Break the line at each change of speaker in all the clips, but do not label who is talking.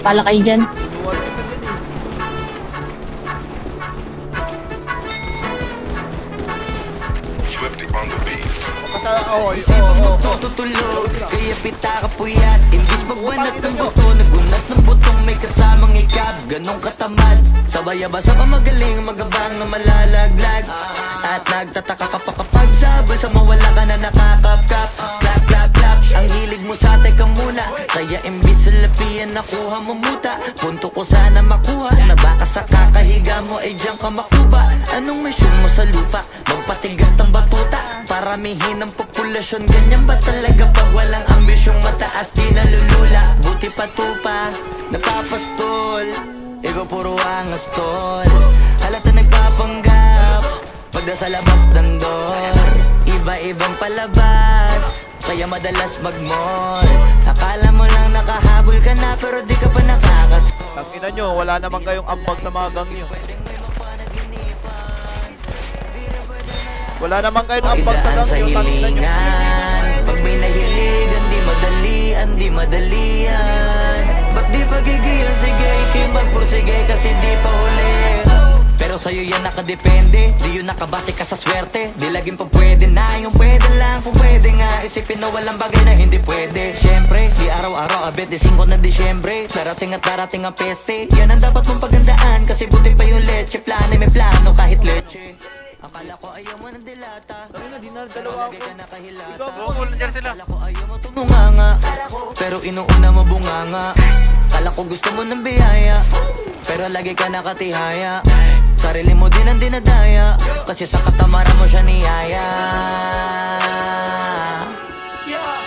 Pala kayo dyan.
Inuwan kita din eh.
Swifty on the beat.
Isipang mo tutulog, kaya pita ka puyat. Imbis magbanat ng buto, nagunat ng butong may kasamang ikab. Ganong katamad, sabay-abasa ka magaling, magabang na malalaglag. At nagtataka ka pa kapag sabay sa mawala ka na nakakapkap. Clap, clap, clap, ang hilig mo sa teka muna. Kaya imbis sa lapian nakuha mo muta. Punto ko sana makuha, na baka sa kakahiga mo ay diyan ka makuba. Anong mission mo sa lupa? Magpatigas ng batuta, paramihin ang populasyon. Ganyan ba talaga pag walang ambisyong mataas di nalulula? Buti pa tupa, napapastol. Ikaw puro angas tol. Halata nagpapanggap pagda sa labas ng door. Iba-ibang palabas, kaya madalas mag-mall. Akala mo lang nakahabol ka na pero di ka pa nakakas.
Tangina nyo, wala naman kayong ambag sa mga gang nyo. Wala naman kayong ambag sa
Idaan
gang
sa
nyo, tangina nyo.
hilingan. Pag may nahiligan, di madalian, di madalian. Ba't di pagigilan, sige, ikay magpursige kasi di pa huli. Pero sa'yo yan nakadepende, di yun nakabase ka sa swerte. Di laging pa pwede na, yung pwede lang kung pwede nga. Isipin na walang bagay na hindi pwede. Siyempre, di araw-araw abet, di 5 na Disyembre. Darating at darating ang peste, yan ang dapat mong pagandaan. Kasi buti pa yung leche, plano may plano kahit leche. Akala ko ayaw mo ng dilata,
Tangina, di na
pero
dalawa
lagay
ako.
ka nakahilata.
Ikaw, nandiyan sila.
Akala ko ayaw mo tumunganga, pero inuuna mo bunganga. Kala ko gusto mo ng biyaya, pero lagi ka nakatihaya. Sarili mo din ang dinadaya, kasi sa katamaran mo siya niyaya.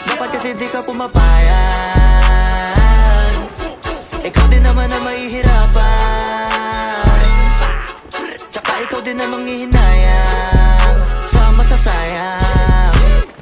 Dapat kasi di ka pumapayan, ikaw din naman na mahihirapan. Tsaka ikaw din namang hihinayang sa masasayang.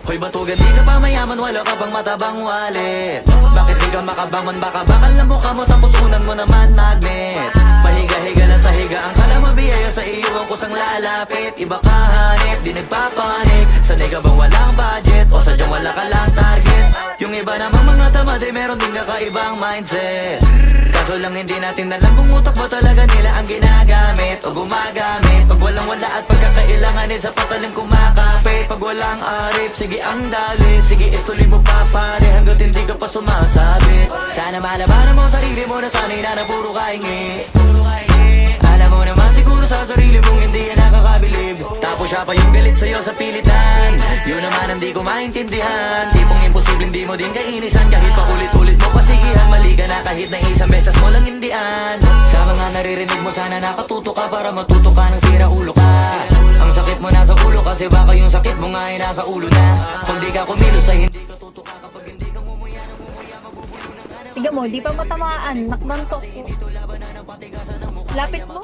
Hoy batugan, di ka pa mayaman, wala ka pang matabang wallet. Bakit di ka makabangon, baka bakal na mukha mo tapos unan mo naman magnet. Pahiga-higa lang sa higa, ang kala mabiyaya sa iyo ang kusang lalapit. Iba ka hanip, di nagpapanik. Sanay ka bang walang budget o sadyang wala ka lang target? Yung iba namang mga tamad ay meron din kakaibang mindset. Kaso lang hindi natin alam kung utak ba talaga nila ang ginagamit o gumagamit. Pag walang wala at pagkakailanganin sa patalim kumakapit. Pag walang arip, sige ang dali, sige ituloy mo pa pare hanggat hindi ka pa sumasabit. Sana malabanan mo sarili mo na sanay na puro kahingi. Alam mo naman siguro sa sarili mong hindi yan nakakabilib. Tapos siya pa yung galit sa'yo sa pilitan. Yun naman ang di ko maintindihan. Tipong imposible hindi mo din kainisan. Kahit pa ulit-ulit mo pasigihan, mali ka na kahit na isang beses mo lang hindian. Sa mga naririnig mo sana nakatuto ka para matuto ka ng sira ulo ka. Ang sakit mo nasa ulo kasi baka yung sakit mo nga ay nasa ulo na. Kung di ka kumilos ay hindi ka tuto ka. Kapag hindi ka ngumuya ng ngumuya magugulo na ka na.
Tiga mo, di pa matamaan. Nakdantok ko. Lapit mo.